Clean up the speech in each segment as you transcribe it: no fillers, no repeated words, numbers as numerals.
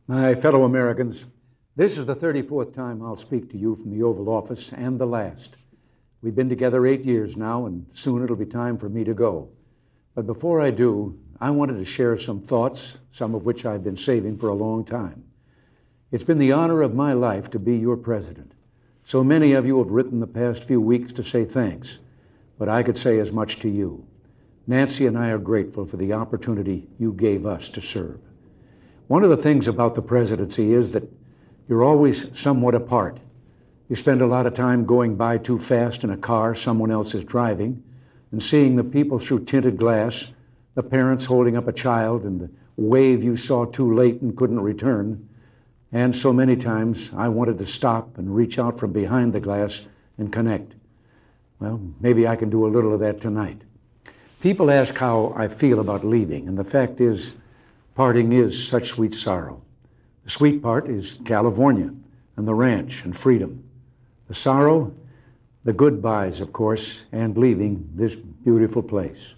My fellow Americans, this is the 34th time I'll speak to you from the Oval Office, and the last. We've been together 8 years now, and soon it'll be time for me to go. But before I do, I wanted to share some thoughts, some of which I've been saving for a long time. It's been the honor of my life to be your president. So many of you have written the past few weeks to say thanks, but I could say as much to you. Nancy and I are grateful for the opportunity you gave us to serve. One of the things about the presidency is that you're always somewhat apart. You spend a lot of time going by too fast in a car someone else is driving and seeing the people through tinted glass, the parents holding up a child and the wave you saw too late and couldn't return. And so many times I wanted to stop and reach out from behind the glass and connect. Well, maybe I can do a little of that tonight. People ask how I feel about leaving, and the fact is, parting is such sweet sorrow. The sweet part is California and the ranch and freedom. The sorrow, the goodbyes, of course, and leaving this beautiful place.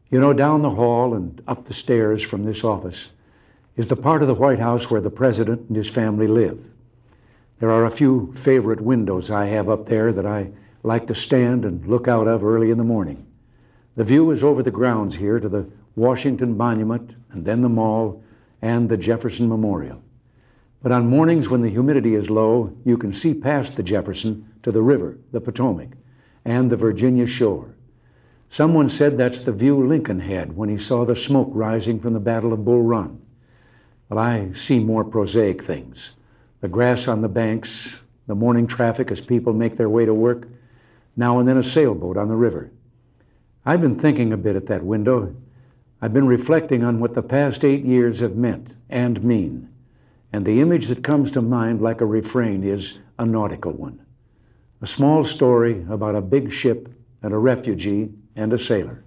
You know, down the hall and up the stairs from this office is the part of the White House where the president and his family live. There are a few favorite windows I have up there that I like to stand and look out of early in the morning. The view is over the grounds here to the Washington Monument, and then the Mall, and the Jefferson Memorial. But on mornings when the humidity is low, you can see past the Jefferson to the river, the Potomac, and the Virginia shore. Someone said that's the view Lincoln had when he saw the smoke rising from the Battle of Bull Run. Well, I see more prosaic things. The grass on the banks, the morning traffic as people make their way to work, now and then a sailboat on the river. I've been thinking a bit at that window. I've been reflecting on what the past 8 years have meant and mean. And the image that comes to mind like a refrain is a nautical one. A small story about a big ship and a refugee and a sailor.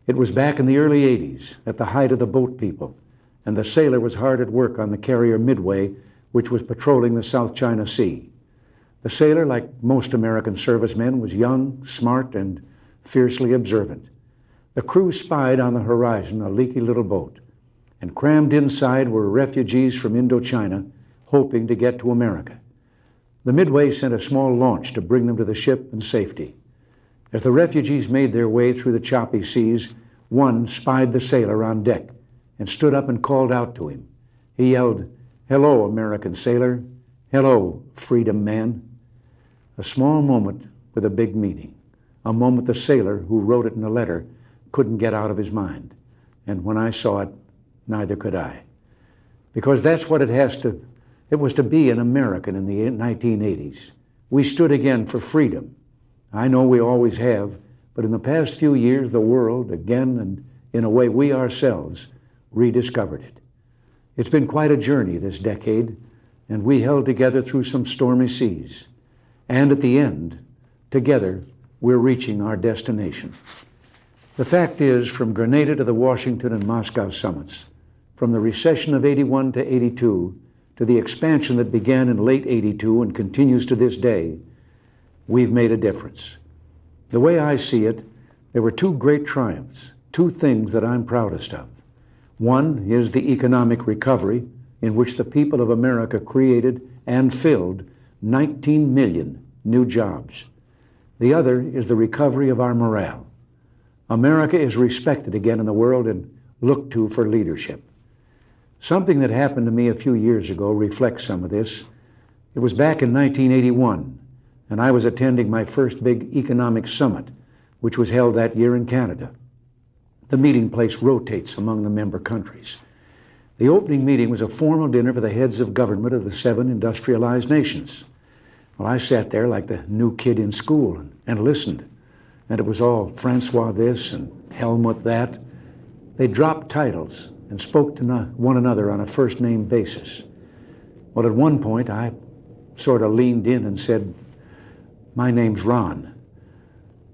It was back in the early 80s, at the height of the boat people, and the sailor was hard at work on the carrier Midway, which was patrolling the South China Sea. The sailor, like most American servicemen, was young, smart, and fiercely observant. The crew spied on the horizon a leaky little boat, and crammed inside were refugees from Indochina hoping to get to America. The Midway sent a small launch to bring them to the ship in safety. As the refugees made their way through the choppy seas, one spied the sailor on deck and stood up and called out to him. He yelled, "Hello, American sailor. Hello, freedom man." A small moment with a big meaning. A moment the sailor who wrote it in a letter couldn't get out of his mind. And when I saw it, neither could I. Because that's what it was to be an American in the 1980s. We stood again for freedom. I know we always have, but in the past few years, the world, again and in a way we ourselves, rediscovered it. It's been quite a journey this decade, and we held together through some stormy seas. And at the end, together, we're reaching our destination. The fact is, from Grenada to the Washington and Moscow summits, from the recession of 81 to 82 to the expansion that began in late 82 and continues to this day, we've made a difference. The way I see it, there were two great triumphs, two things that I'm proudest of. One is the economic recovery in which the people of America created and filled 19 million new jobs. The other is the recovery of our morale. America is respected again in the world and looked to for leadership. Something that happened to me a few years ago reflects some of this. It was back in 1981, and I was attending my first big economic summit, which was held that year in Canada. The meeting place rotates among the member countries. The opening meeting was a formal dinner for the heads of government of the 7 industrialized nations. Well, I sat there like the new kid in school and listened. And it was all Francois this and Helmut that. They dropped titles and spoke to one another on a first-name basis. Well, at one point, I sort of leaned in and said, "My name's Ron."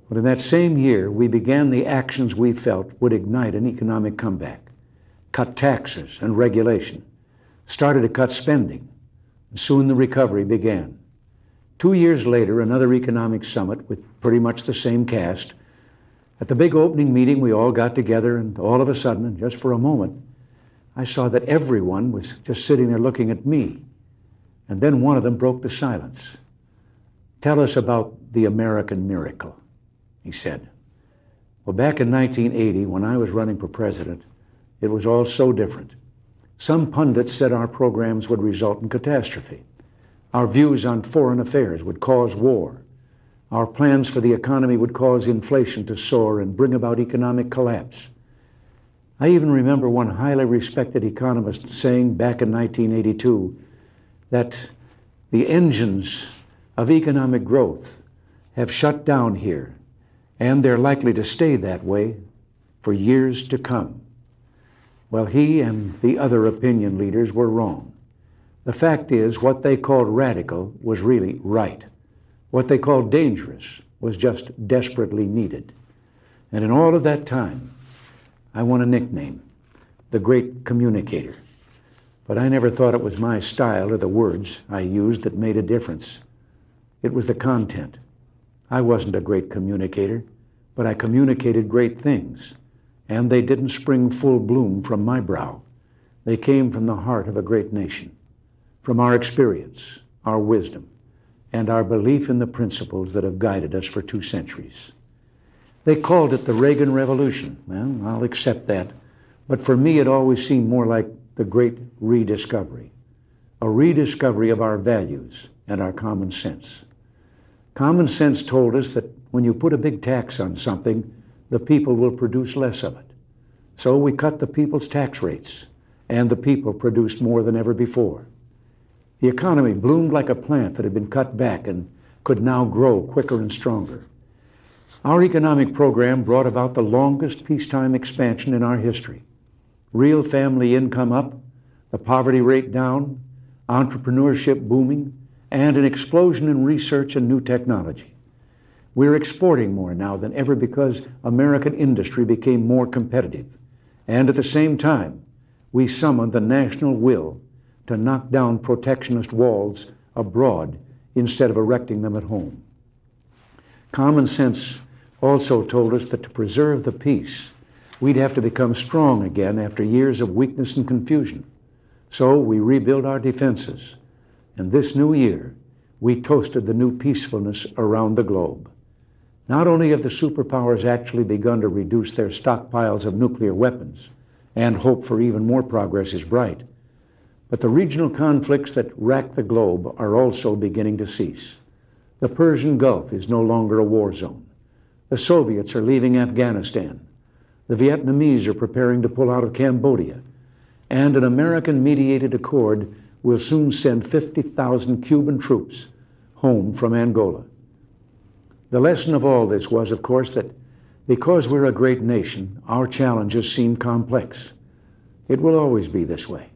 But in that same year, we began the actions we felt would ignite an economic comeback. Cut taxes and regulation. Started to cut spending. And soon the recovery began. 2 years later, another economic summit with pretty much the same cast. At the big opening meeting, we all got together, and all of a sudden, and just for a moment, I saw that everyone was just sitting there looking at me. And then one of them broke the silence. "Tell us about the American miracle," he said. Well, back in 1980, when I was running for president, it was all so different. Some pundits said our programs would result in catastrophe. Our views on foreign affairs would cause war. Our plans for the economy would cause inflation to soar and bring about economic collapse. I even remember one highly respected economist saying back in 1982 that the engines of economic growth have shut down here, and they're likely to stay that way for years to come. Well, he and the other opinion leaders were wrong. The fact is, what they called radical was really right. What they called dangerous was just desperately needed. And in all of that time, I won a nickname, the Great Communicator. But I never thought it was my style or the words I used that made a difference. It was the content. I wasn't a great communicator, but I communicated great things. And they didn't spring full bloom from my brow. They came from the heart of a great nation, from our experience, our wisdom, and our belief in the principles that have guided us for 2 centuries. They called it the Reagan Revolution. Well, I'll accept that. But for me, it always seemed more like the great rediscovery, a rediscovery of our values and our common sense. Common sense told us that when you put a big tax on something, the people will produce less of it. So we cut the people's tax rates, and the people produced more than ever before. The economy bloomed like a plant that had been cut back and could now grow quicker and stronger. Our economic program brought about the longest peacetime expansion in our history. Real family income up, the poverty rate down, entrepreneurship booming, and an explosion in research and new technology. We're exporting more now than ever because American industry became more competitive. And at the same time, we summoned the national will to knock down protectionist walls abroad instead of erecting them at home. Common sense also told us that to preserve the peace, we'd have to become strong again after years of weakness and confusion. So we rebuilt our defenses. And this new year, we toasted the new peacefulness around the globe. Not only have the superpowers actually begun to reduce their stockpiles of nuclear weapons, and hope for even more progress is bright, but the regional conflicts that rack the globe are also beginning to cease. The Persian Gulf is no longer a war zone. The Soviets are leaving Afghanistan. The Vietnamese are preparing to pull out of Cambodia. And an American-mediated accord will soon send 50,000 Cuban troops home from Angola. The lesson of all this was, of course, that because we're a great nation, our challenges seem complex. It will always be this way.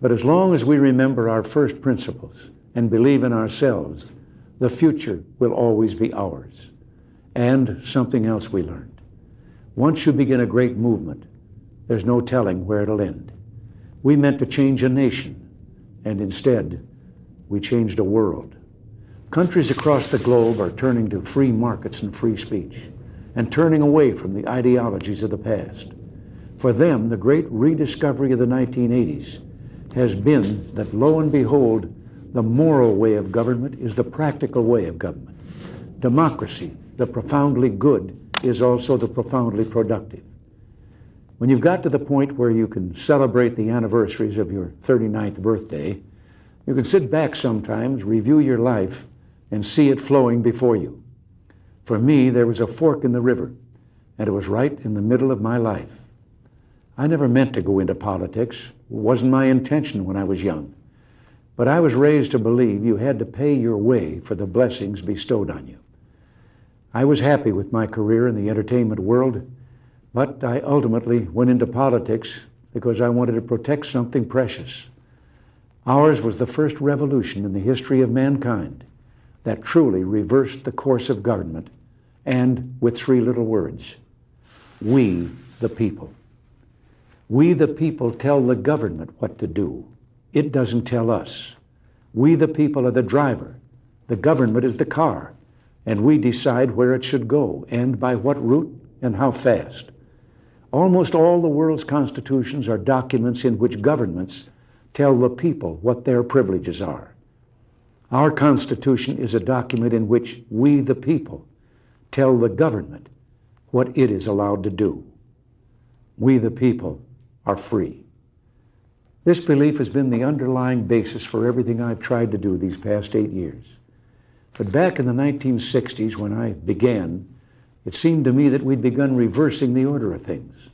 But as long as we remember our first principles and believe in ourselves, the future will always be ours. And something else we learned. Once you begin a great movement, there's no telling where it'll end. We meant to change a nation, and instead, we changed a world. Countries across the globe are turning to free markets and free speech, and turning away from the ideologies of the past. For them, the great rediscovery of the 1980s has been that, lo and behold, the moral way of government is the practical way of government. Democracy, the profoundly good, is also the profoundly productive. When you've got to the point where you can celebrate the anniversaries of your 39th birthday, you can sit back sometimes, review your life, and see it flowing before you. For me, there was a fork in the river, and it was right in the middle of my life. I never meant to go into politics. It wasn't my intention when I was young. But I was raised to believe you had to pay your way for the blessings bestowed on you. I was happy with my career in the entertainment world, but I ultimately went into politics because I wanted to protect something precious. Ours was the first revolution in the history of mankind that truly reversed the course of government, and with 3 little words: we the people. We the people tell the government what to do. It doesn't tell us. We the people are the driver. The government is the car, and we decide where it should go and by what route and how fast. Almost all the world's constitutions are documents in which governments tell the people what their privileges are. Our Constitution is a document in which we, the people, tell the government what it is allowed to do. We, the people, are free. This belief has been the underlying basis for everything I've tried to do these past 8 years. But back in the 1960s, when I began, it seemed to me that we'd begun reversing the order of things,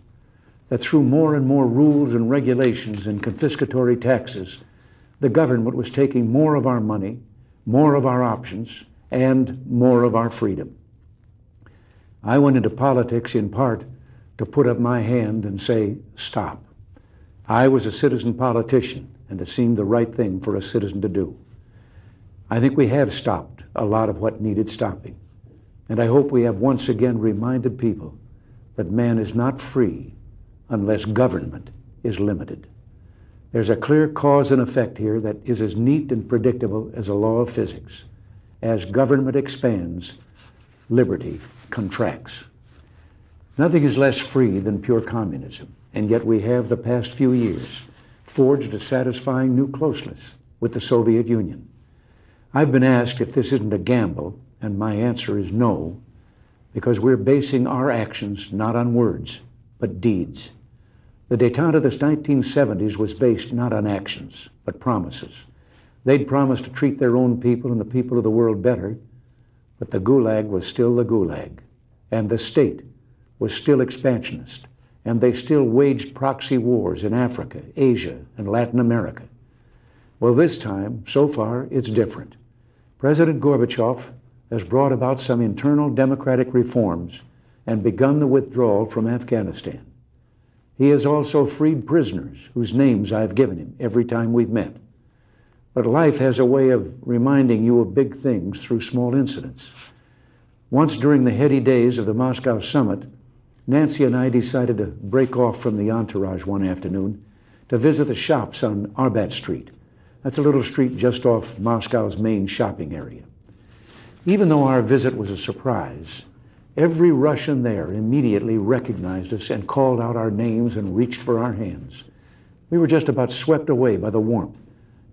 that through more and more rules and regulations and confiscatory taxes, the government was taking more of our money, more of our options, and more of our freedom. I went into politics in part to put up my hand and say, stop. I was a citizen politician, and it seemed the right thing for a citizen to do. I think we have stopped a lot of what needed stopping, and I hope we have once again reminded people that man is not free unless government is limited. There's a clear cause and effect here that is as neat and predictable as a law of physics. As government expands, liberty contracts. Nothing is less free than pure communism, and yet we have the past few years forged a satisfying new closeness with the Soviet Union. I've been asked if this isn't a gamble, and my answer is no, because we're basing our actions not on words, but deeds. The détente of the 1970s was based not on actions, but promises. They'd promised to treat their own people and the people of the world better, but the Gulag was still the Gulag, and the state was still expansionist, and they still waged proxy wars in Africa, Asia, and Latin America. Well, this time, so far, it's different. President Gorbachev has brought about some internal democratic reforms and begun the withdrawal from Afghanistan. He has also freed prisoners whose names I've given him every time we've met. But life has a way of reminding you of big things through small incidents. Once during the heady days of the Moscow summit, Nancy and I decided to break off from the entourage one afternoon to visit the shops on Arbat Street. That's a little street just off Moscow's main shopping area. Even though our visit was a surprise, every Russian there immediately recognized us and called out our names and reached for our hands. We were just about swept away by the warmth.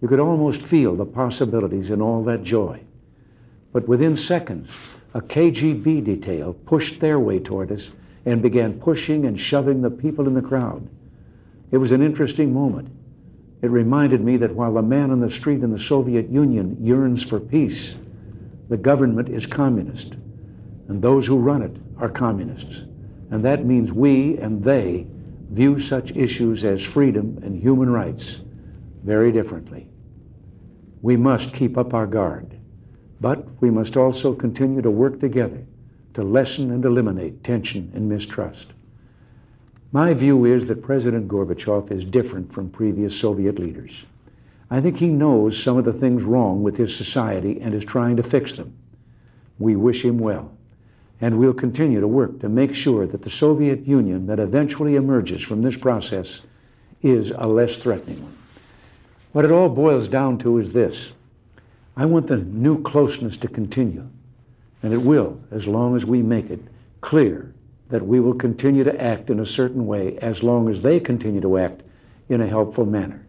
You could almost feel the possibilities in all that joy. But within seconds, a KGB detail pushed their way toward us and began pushing and shoving the people in the crowd. It was an interesting moment. It reminded me that while the man on the street in the Soviet Union yearns for peace, the government is communist, and those who run it are communists. And that means we and they view such issues as freedom and human rights very differently. We must keep up our guard, but we must also continue to work together to lessen and eliminate tension and mistrust. My view is that President Gorbachev is different from previous Soviet leaders. I think he knows some of the things wrong with his society and is trying to fix them. We wish him well, and we'll continue to work to make sure that the Soviet Union that eventually emerges from this process is a less threatening one. What it all boils down to is this: I want the new closeness to continue, and it will, as long as we make it clear that we will continue to act in a certain way as long as they continue to act in a helpful manner.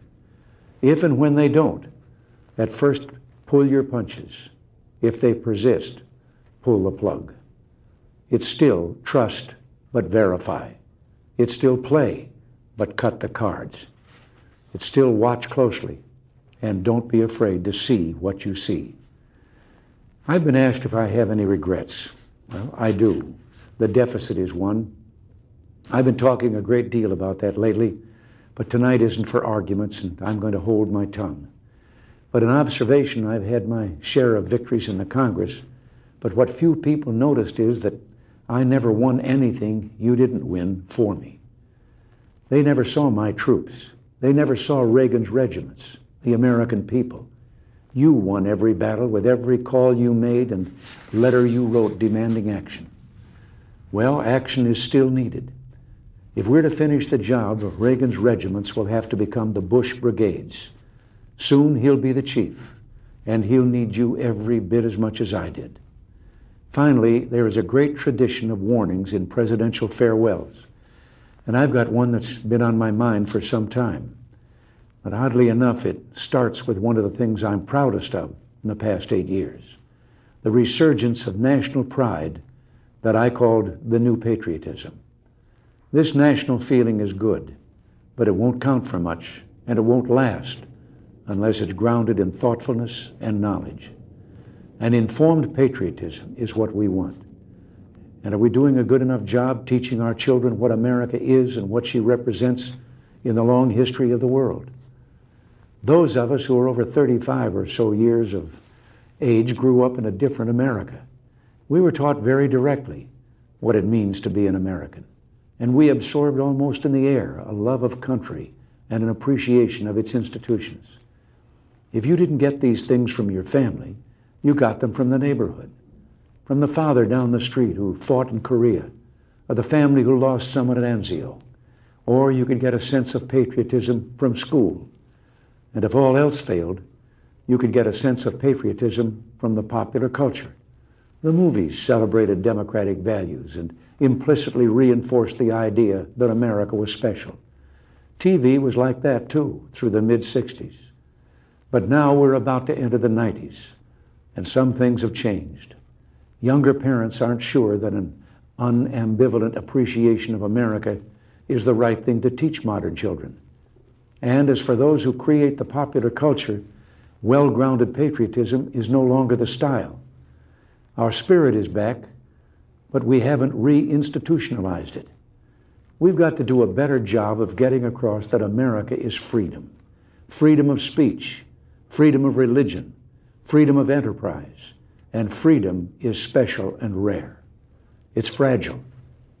If and when they don't, at first pull your punches. If they persist, pull the plug. It's still trust, but verify. It's still play, but cut the cards. It's still watch closely, and don't be afraid to see what you see. I've been asked if I have any regrets. Well, I do. The deficit is one. I've been talking a great deal about that lately, but tonight isn't for arguments, and I'm going to hold my tongue. But in observation, I've had my share of victories in the Congress, but what few people noticed is that I never won anything you didn't win for me. They never saw my troops. They never saw Reagan's regiments, the American people. You won every battle with every call you made and letter you wrote demanding action. Well, action is still needed. If we're to finish the job, Reagan's regiments will have to become the Bush brigades. Soon he'll be the chief, and he'll need you every bit as much as I did. Finally, there is a great tradition of warnings in presidential farewells. And I've got one that's been on my mind for some time. But oddly enough, it starts with one of the things I'm proudest of in the past 8 years, the resurgence of national pride that I called the new patriotism. This national feeling is good, but it won't count for much, and it won't last unless it's grounded in thoughtfulness and knowledge. An informed patriotism is what we want. And are we doing a good enough job teaching our children what America is and what she represents in the long history of the world? Those of us who are over 35 or so years of age grew up in a different America. We were taught very directly what it means to be an American. And we absorbed almost in the air a love of country and an appreciation of its institutions. If you didn't get these things from your family, you got them from the neighborhood, from the father down the street who fought in Korea, or the family who lost someone at Anzio. Or you could get a sense of patriotism from school. And if all else failed, you could get a sense of patriotism from the popular culture. The movies celebrated democratic values and implicitly reinforced the idea that America was special. TV was like that too, through the mid-60s. But now we're about to enter the 90s, and some things have changed. Younger parents aren't sure that an unambivalent appreciation of America is the right thing to teach modern children. And as for those who create the popular culture, well-grounded patriotism is no longer the style. Our spirit is back, but we haven't re-institutionalized it. We've got to do a better job of getting across that America is freedom. Freedom of speech, freedom of religion, freedom of enterprise, and freedom is special and rare. It's fragile.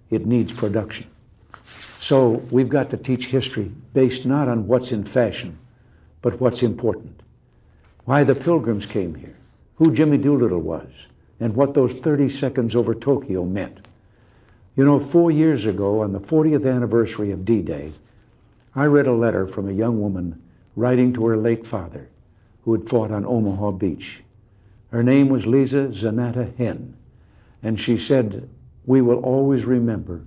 It needs production. So we've got to teach history based not on what's in fashion, but what's important. Why the Pilgrims came here, who Jimmy Doolittle was, and what those 30 seconds over Tokyo meant. You know, 4 years ago, on the 40th anniversary of D-Day, I read a letter from a young woman writing to her late father, who had fought on Omaha Beach. Her name was Lisa Zanata Hen, and she said, "We will always remember.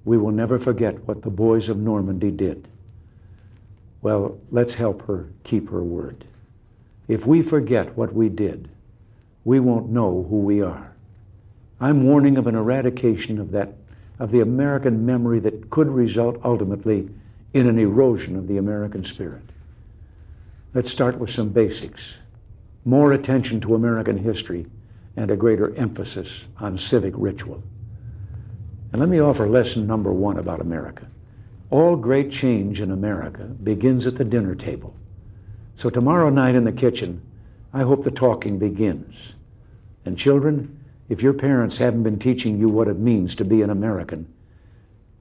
We will never forget what the boys of Normandy did." Well, let's help her keep her word. If we forget what we did, we won't know who we are. I'm warning of an eradication of the American memory that could result ultimately in an erosion of the American spirit. Let's start with some basics. More attention to American history and a greater emphasis on civic ritual. And let me offer lesson number 1 about America. All great change in America begins at the dinner table. So tomorrow night in the kitchen, I hope the talking begins. And children, if your parents haven't been teaching you what it means to be an American,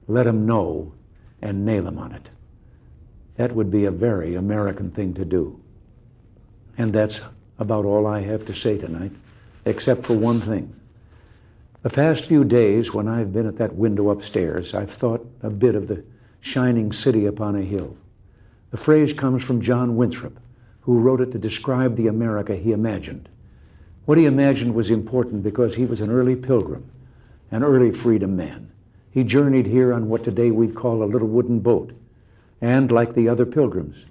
let them know and nail them on it. That would be a very American thing to do. And that's about all I have to say tonight, except for one thing. The past few days, when I've been at that window upstairs, I've thought a bit of the shining city upon a hill. The phrase comes from John Winthrop, who wrote it to describe the America he imagined. What he imagined was important because he was an early pilgrim, an early freedom man. He journeyed here on what today we'd call a little wooden boat. And like the other pilgrims,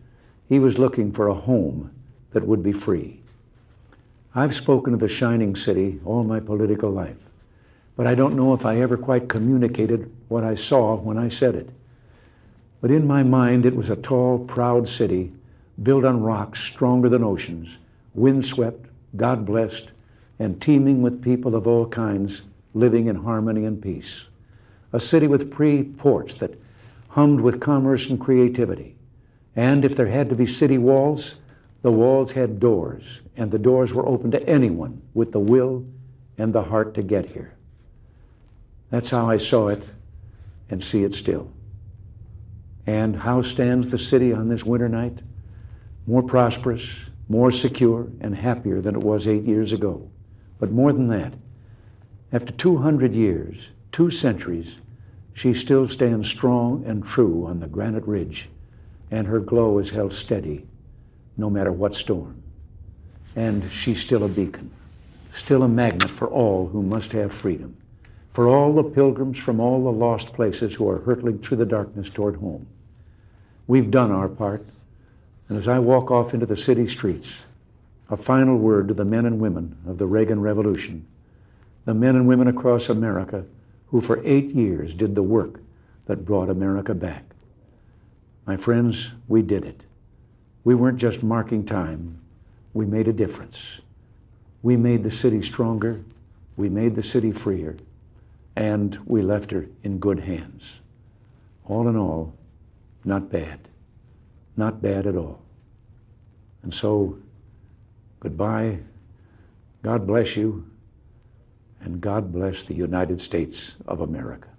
he was looking for a home that would be free. I've spoken of the shining city all my political life, but I don't know if I ever quite communicated what I saw when I said it. But in my mind, it was a tall, proud city built on rocks stronger than oceans, windswept, God-blessed, and teeming with people of all kinds living in harmony and peace. A city with ports that hummed with commerce and creativity. And if there had to be city walls, the walls had doors, and the doors were open to anyone with the will and the heart to get here. That's how I saw it and see it still. And how stands the city on this winter night? More prosperous, more secure, and happier than it was 8 years ago. But more than that, after 200 years, 2 centuries, she still stands strong and true on the granite ridge, and her glow is held steady no matter what storm. And she's still a beacon, still a magnet for all who must have freedom, for all the pilgrims from all the lost places who are hurtling through the darkness toward home. We've done our part, and as I walk off into the city streets, a final word to the men and women of the Reagan Revolution, the men and women across America who for 8 years did the work that brought America back. My friends, we did it. We weren't just marking time. We made a difference. We made the city stronger. We made the city freer. And we left her in good hands. All in all, not bad. Not bad at all. And so, goodbye. God bless you. And God bless the United States of America.